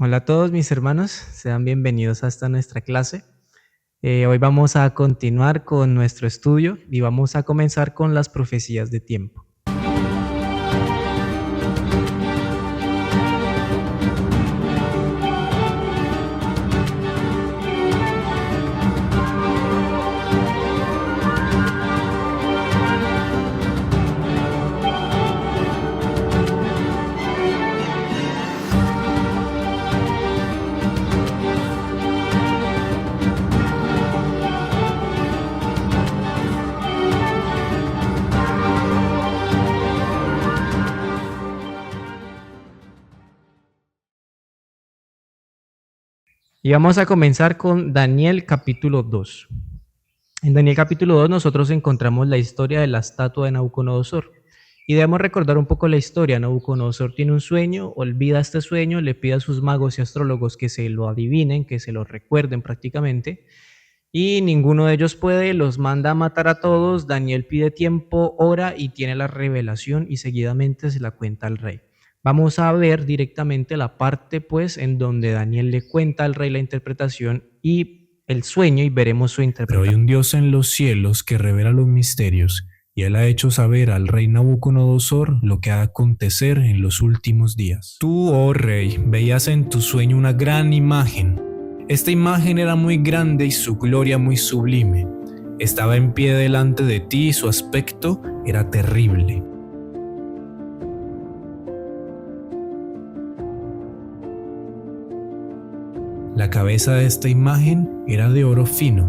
Hola a todos mis hermanos, sean bienvenidos hasta nuestra clase. Hoy vamos a continuar con nuestro estudio y vamos a comenzar con las profecías de tiempo. Y vamos a comenzar con Daniel capítulo 2. En Daniel capítulo 2 nosotros encontramos la historia de la estatua de Nabucodonosor. Y debemos recordar un poco la historia. Nabucodonosor tiene un sueño, olvida este sueño, le pide a sus magos y astrólogos que se lo adivinen, que se lo recuerden prácticamente. Y ninguno de ellos puede, los manda a matar a todos. Daniel pide tiempo, ora y tiene la revelación y seguidamente se la cuenta al rey. Vamos a ver directamente la parte pues en donde Daniel le cuenta al rey la interpretación y el sueño y veremos su Pero interpretación. hay un Dios en los cielos que revela los misterios, y él ha hecho saber al rey Nabucodonosor lo que ha de acontecer en los últimos días. Tú, oh rey, veías en tu sueño una gran imagen. Esta imagen era muy grande y su gloria muy sublime. Estaba en pie delante de ti y su aspecto era terrible. La cabeza de esta imagen era de oro fino.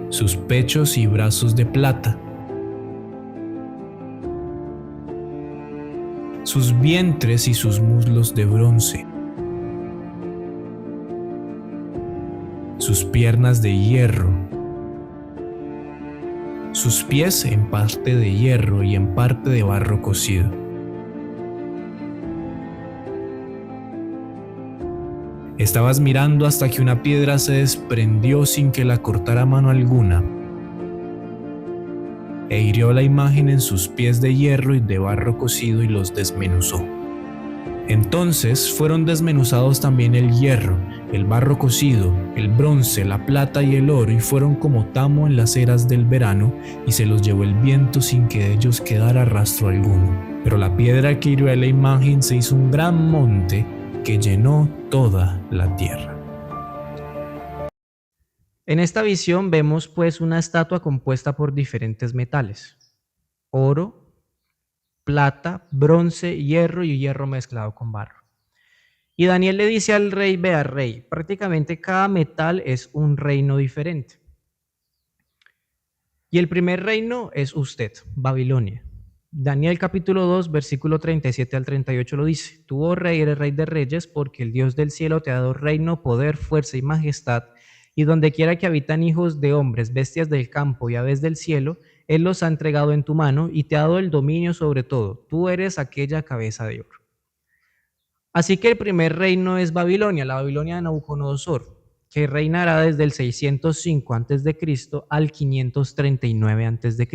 Sus pechos y brazos de plata. Sus vientres y sus muslos de bronce. Sus piernas de hierro. Sus pies en parte de hierro y en parte de barro cocido. Estabas mirando hasta que una piedra se desprendió sin que la cortara mano alguna, e hirió la imagen en sus pies de hierro y de barro cocido y los desmenuzó. Entonces fueron desmenuzados también el hierro, el barro cocido, el bronce, la plata y el oro, y fueron como tamo en las eras del verano, y se los llevó el viento sin que de ellos quedara rastro alguno. Pero la piedra que hirió a la imagen se hizo un gran monte que llenó toda la tierra. En esta visión vemos pues una estatua compuesta por diferentes metales: oro, plata, bronce, hierro y hierro mezclado con barro. Y Daniel le dice al rey: vea rey, prácticamente cada metal es un reino diferente. Y el primer reino es usted, Babilonia. Daniel capítulo 2, versículo 37 al 38 lo dice: tú, oh rey, eres rey de reyes, porque el Dios del cielo te ha dado reino, poder, fuerza y majestad, y donde quiera que habitan hijos de hombres, bestias del campo y aves del cielo, Él los ha entregado en tu mano y te ha dado el dominio sobre todo. Tú eres aquella cabeza de oro. Así que el primer reino es Babilonia, la Babilonia de Nabucodonosor, que reinará desde el 605 a.C. al 539 a.C.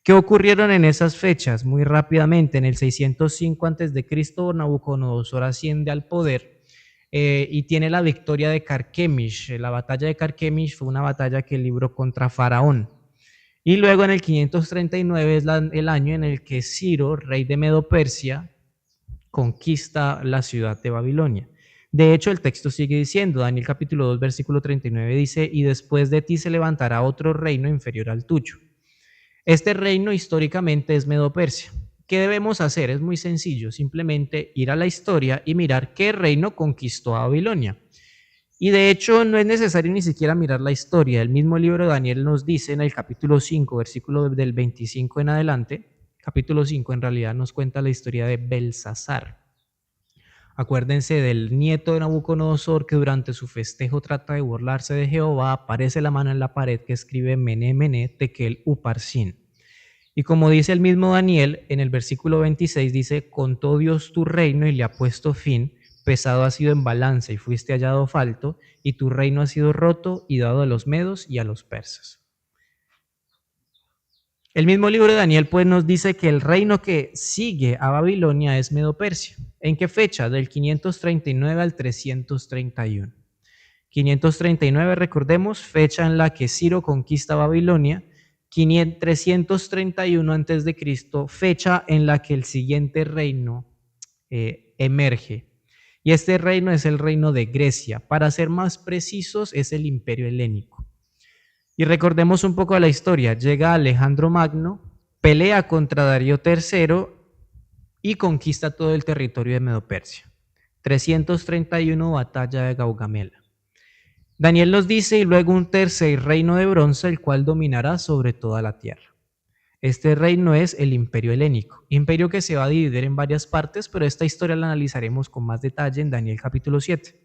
¿Qué ocurrieron en esas fechas? Muy rápidamente, en el 605 a.C., Nabucodonosor asciende al poder y tiene la victoria de Carquemish. La batalla de Carquemish fue una batalla que libró contra Faraón. Y luego en el 539 es el año en el que Ciro, rey de Medo-Persia, conquista la ciudad de Babilonia. De hecho, el texto sigue diciendo, Daniel capítulo 2, versículo 39 dice: y después de ti se levantará otro reino inferior al tuyo. Este reino históricamente es Medo-Persia. ¿Qué debemos hacer? Es muy sencillo, simplemente ir a la historia y mirar qué reino conquistó a Babilonia. Y de hecho no es necesario ni siquiera mirar la historia. El mismo libro de Daniel nos dice en el capítulo 5, versículo del 25 en adelante, capítulo 5 en realidad nos cuenta la historia de Belsasar. Acuérdense del nieto de Nabucodonosor que durante su festejo trata de burlarse de Jehová, aparece la mano en la pared que escribe Mené, Mené, Tekel, Uparsin. Y como dice el mismo Daniel, en el versículo 26 dice: contó Dios tu reino y le ha puesto fin, pesado ha sido en balanza y fuiste hallado falto, y tu reino ha sido roto y dado a los medos y a los persas. El mismo libro de Daniel pues nos dice que el reino que sigue a Babilonia es Medo-Persia. ¿En qué fecha? Del 539 al 331. 539, recordemos, fecha en la que Ciro conquista Babilonia. 331 antes de Cristo, fecha en la que el siguiente reino emerge. Y este reino es el reino de Grecia. Para ser más precisos, es el Imperio Helénico. Y recordemos un poco la historia. Llega Alejandro Magno, pelea contra Darío III y conquista todo el territorio de Medo-Persia. 331, batalla de Gaugamela. Daniel nos dice, y luego un tercer reino de bronce, el cual dominará sobre toda la tierra. Este reino es el Imperio Helénico, imperio que se va a dividir en varias partes, pero esta historia la analizaremos con más detalle en Daniel capítulo 7.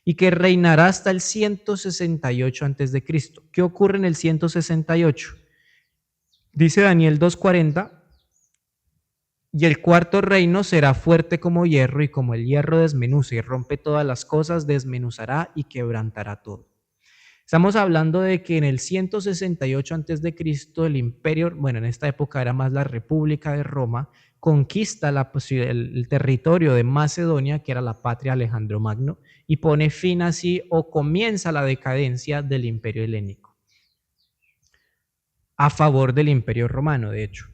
Y que reinará hasta el 168 a.C. ¿Qué ocurre en el 168? Dice Daniel 2:40, y el cuarto reino será fuerte como hierro, y como el hierro desmenuza y rompe todas las cosas, desmenuzará y quebrantará todo. Estamos hablando de que en el 168 a.C. el imperio, bueno, en esta época era más la República de Roma, conquista el territorio de Macedonia, que era la patria de Alejandro Magno, y pone fin así o comienza la decadencia del imperio helénico, a favor del imperio romano, de hecho.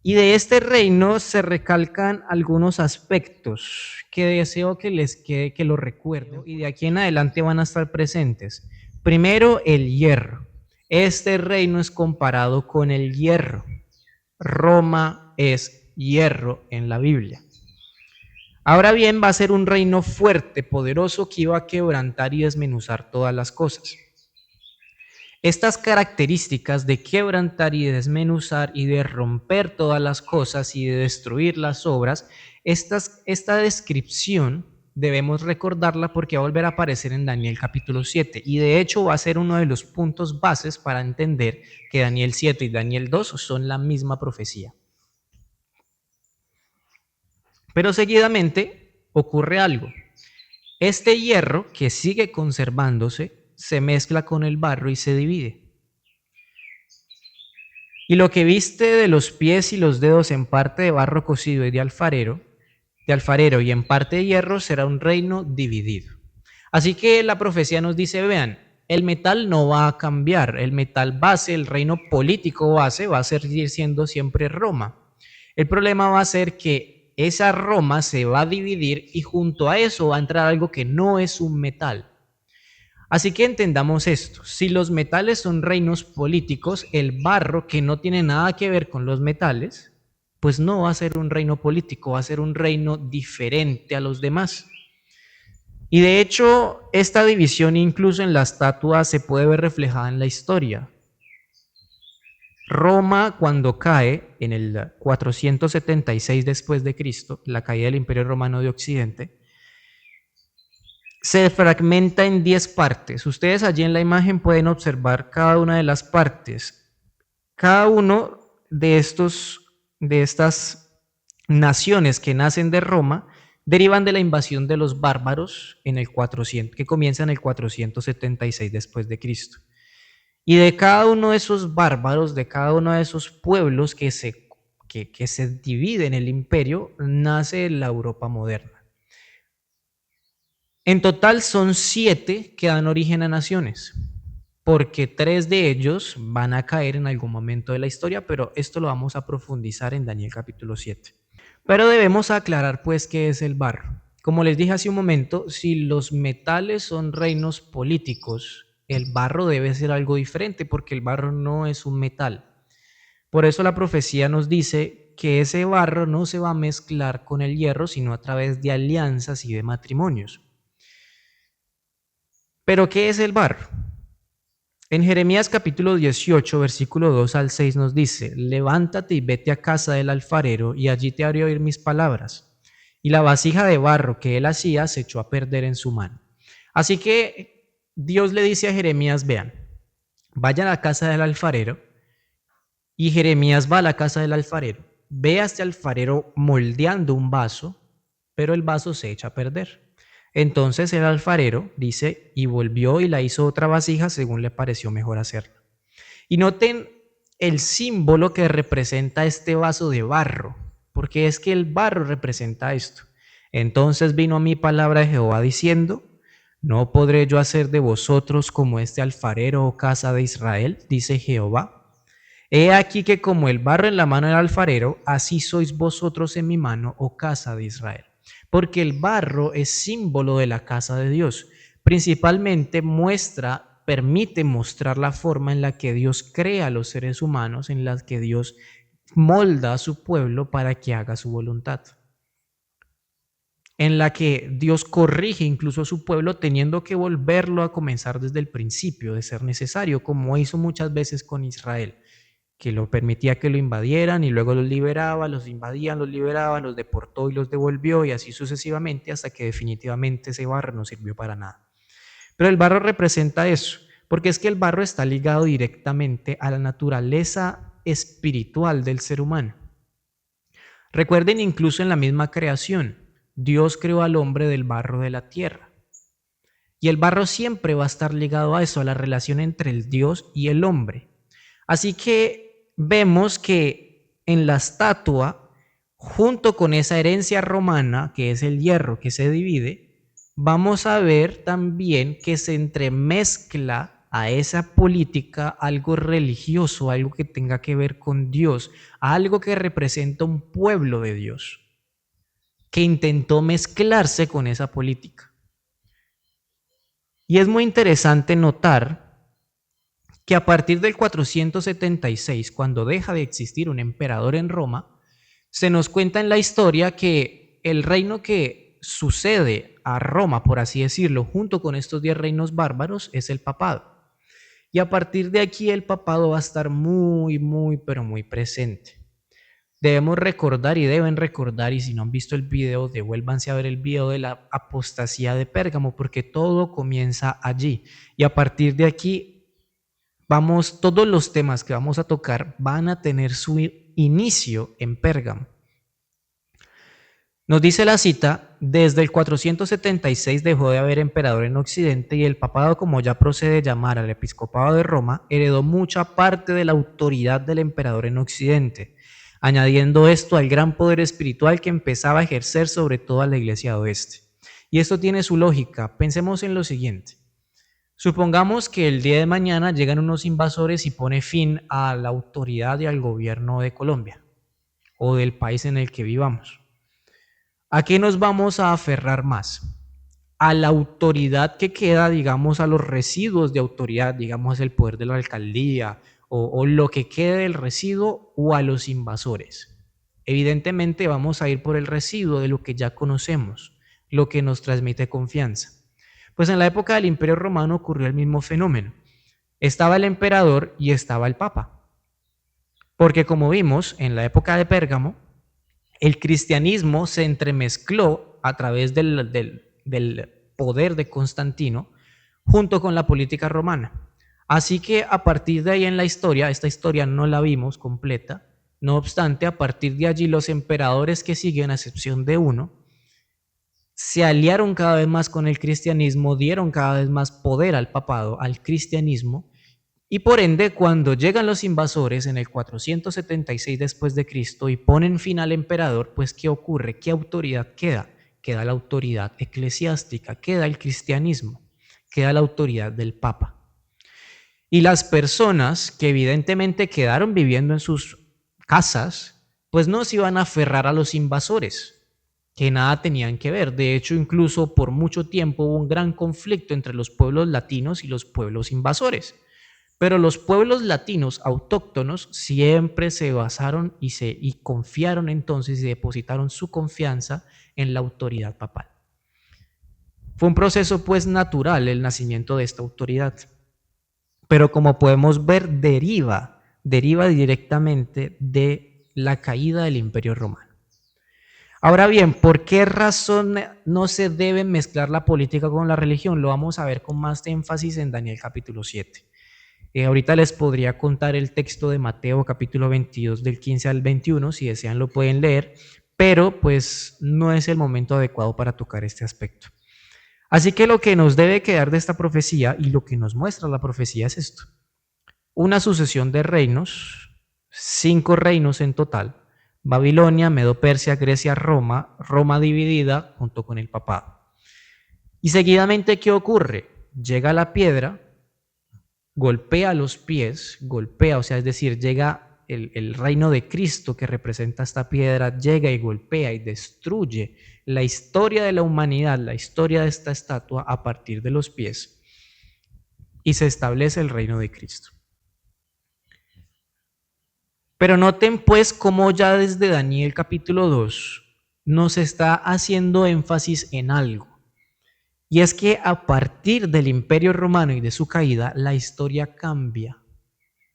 Y de este reino se recalcan algunos aspectos que deseo que les quede, que lo recuerden, y de aquí en adelante van a estar presentes. Primero, el hierro. Este reino es comparado con el hierro. Roma es hierro en la Biblia. Ahora bien, va a ser un reino fuerte, poderoso, que iba a quebrantar y desmenuzar todas las cosas. Estas características de quebrantar y de desmenuzar y de romper todas las cosas y de destruir las obras, esta descripción debemos recordarla porque va a volver a aparecer en Daniel capítulo 7 y de hecho va a ser uno de los puntos bases para entender que Daniel 7 y Daniel 2 son la misma profecía. Pero seguidamente ocurre algo. Este hierro que sigue conservándose se mezcla con el barro y se divide. Y lo que viste de los pies y los dedos en parte de barro cocido y de alfarero y en parte de hierro será un reino dividido. Así que la profecía nos dice, vean, el metal no va a cambiar, el metal base, el reino político base va a seguir siendo siempre Roma. El problema va a ser que esa Roma se va a dividir y junto a eso va a entrar algo que no es un metal. Así que entendamos esto, si los metales son reinos políticos, el barro, que no tiene nada que ver con los metales, pues no va a ser un reino político, va a ser un reino diferente a los demás. Y de hecho, esta división incluso en la estatua se puede ver reflejada en la historia. Roma, cuando cae en el 476 después de Cristo, la caída del Imperio Romano de Occidente, se fragmenta en 10 partes. Ustedes allí en la imagen pueden observar cada una de las partes. Cada uno de estas naciones que nacen de Roma derivan de la invasión de los bárbaros en el 400, que comienza en el 476 después de Cristo. Y de cada uno de esos bárbaros, de cada uno de esos pueblos que se dividen el imperio, nace la Europa moderna. En total son 7 que dan origen a naciones, porque 3 de ellos van a caer en algún momento de la historia, pero esto lo vamos a profundizar en Daniel capítulo 7. Pero debemos aclarar pues qué es el barro. Como les dije hace un momento, si los metales son reinos políticos, el barro debe ser algo diferente porque el barro no es un metal. Por eso la profecía nos dice que ese barro no se va a mezclar con el hierro, sino a través de alianzas y de matrimonios. ¿Pero qué es el barro? En Jeremías capítulo 18, versículo 2 al 6 nos dice, levántate y vete a casa del alfarero y allí te haré oír mis palabras. Y la vasija de barro que él hacía se echó a perder en su mano. Así que Dios le dice a Jeremías, vean, vayan a la casa del alfarero, y Jeremías va a la casa del alfarero, ve a este alfarero moldeando un vaso, pero el vaso se echa a perder. Entonces el alfarero, dice, y volvió y la hizo otra vasija según le pareció mejor hacerla. Y noten el símbolo que representa este vaso de barro, porque es que el barro representa esto. Entonces vino a mí palabra de Jehová diciendo: no podré yo hacer de vosotros como este alfarero o casa de Israel, dice Jehová. He aquí que como el barro en la mano del alfarero, así sois vosotros en mi mano, oh casa de Israel. Porque el barro es símbolo de la casa de Dios. Principalmente permite mostrar la forma en la que Dios crea a los seres humanos, en la que Dios molda a su pueblo para que haga su voluntad, en la que Dios corrige incluso a su pueblo teniendo que volverlo a comenzar desde el principio de ser necesario, como hizo muchas veces con Israel, que lo permitía que lo invadieran y luego los liberaba, los invadían, los liberaba, los deportó y los devolvió, y así sucesivamente hasta que definitivamente ese barro no sirvió para nada. Pero el barro representa eso, porque es que el barro está ligado directamente a la naturaleza espiritual del ser humano. Recuerden, incluso en la misma creación, Dios creó al hombre del barro de la tierra. Y el barro siempre va a estar ligado a eso, a la relación entre el Dios y el hombre. Así que vemos que en la estatua, junto con esa herencia romana, que es el hierro que se divide, vamos a ver también que se entremezcla a esa política algo religioso, algo que tenga que ver con Dios, algo que representa un pueblo de Dios, que intentó mezclarse con esa política. Y es muy interesante notar que a partir del 476, cuando deja de existir un emperador en Roma, se nos cuenta en la historia que el reino que sucede a Roma, por así decirlo, junto con estos 10 reinos bárbaros, es el papado. Y a partir de aquí el papado va a estar muy, pero muy presente. Debemos recordar y deben recordar, y si no han visto el video, devuélvanse a ver el video de la apostasía de Pérgamo, porque todo comienza allí. Y a partir de aquí todos los temas que vamos a tocar van a tener su inicio en Pérgamo. Nos dice la cita: desde el 476 dejó de haber emperador en Occidente y el papado, como ya procede llamar al episcopado de Roma, heredó mucha parte de la autoridad del emperador en Occidente, añadiendo esto al gran poder espiritual que empezaba a ejercer sobre toda la iglesia oeste. Y esto tiene su lógica. Pensemos en lo siguiente. Supongamos que el día de mañana llegan unos invasores y pone fin a la autoridad y al gobierno de Colombia o del país en el que vivamos. ¿A qué nos vamos a aferrar más? A la autoridad que queda, digamos, a los residuos de autoridad, digamos, el poder de la alcaldía o lo que quede del residuo, o a los invasores. Evidentemente vamos a ir por el residuo de lo que ya conocemos, lo que nos transmite confianza. Pues en la época del Imperio Romano ocurrió el mismo fenómeno. Estaba el emperador y estaba el papa. Porque como vimos en la época de Pérgamo, el cristianismo se entremezcló a través del poder de Constantino junto con la política romana. Así que a partir de ahí en la historia, esta historia no la vimos completa, no obstante, a partir de allí los emperadores que siguen, a excepción de uno, se aliaron cada vez más con el cristianismo, dieron cada vez más poder al papado, al cristianismo, y por ende, cuando llegan los invasores en el 476 después de Cristo y ponen fin al emperador, pues ¿qué ocurre? ¿Qué autoridad queda? Queda la autoridad eclesiástica, queda el cristianismo, queda la autoridad del papa. Y las personas que evidentemente quedaron viviendo en sus casas, pues no se iban a aferrar a los invasores, que nada tenían que ver. De hecho, incluso por mucho tiempo hubo un gran conflicto entre los pueblos latinos y los pueblos invasores. Pero los pueblos latinos autóctonos siempre se basaron y confiaron entonces y depositaron su confianza en la autoridad papal. Fue un proceso pues natural el nacimiento de esta autoridad. Pero como podemos ver, deriva directamente de la caída del Imperio Romano. Ahora bien, ¿por qué razón no se debe mezclar la política con la religión? Lo vamos a ver con más énfasis en Daniel capítulo 7. Ahorita les podría contar el texto de Mateo capítulo 22 del 15 al 21, si desean lo pueden leer, pero pues no es el momento adecuado para tocar este aspecto. Así que lo que nos debe quedar de esta profecía y lo que nos muestra la profecía es esto. una sucesión de reinos, 5 reinos en total: Babilonia, Medo-Persia, Grecia, Roma, Roma dividida junto con el papado. Y seguidamente, ¿qué ocurre? Llega la piedra, golpea los pies, golpea, o sea, es decir, llega el reino de Cristo que representa esta piedra, llega y golpea y destruye la historia de la humanidad, la historia de esta estatua a partir de los pies, y se establece el reino de Cristo. Pero noten pues cómo ya desde Daniel capítulo 2 nos está haciendo énfasis en algo. Y es que a partir del Imperio Romano y de su caída, la historia cambia.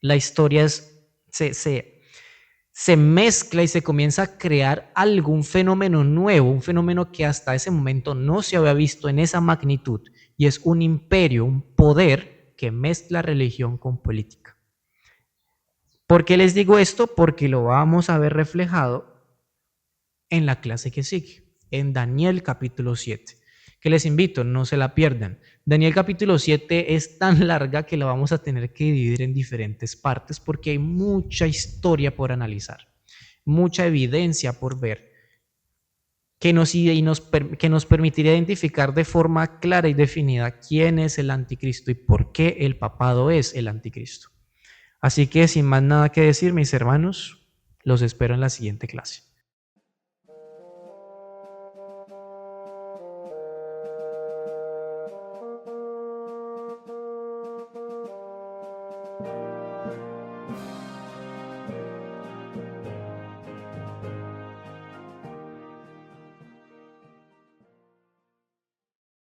La historia se mezcla y se comienza a crear algo, un fenómeno nuevo, un fenómeno que hasta ese momento no se había visto en esa magnitud. Y es un imperio, un poder que mezcla religión con política. ¿Por qué les digo esto? Porque lo vamos a ver reflejado en la clase que sigue, en Daniel capítulo 7, que les invito, no se la pierdan. Daniel capítulo 7 es tan larga que la vamos a tener que dividir en diferentes partes porque hay mucha historia por analizar, mucha evidencia por ver, que nos permitiría identificar de forma clara y definida quién es el anticristo y por qué el papado es el anticristo. Así que sin más nada que decir, mis hermanos, los espero en la siguiente clase.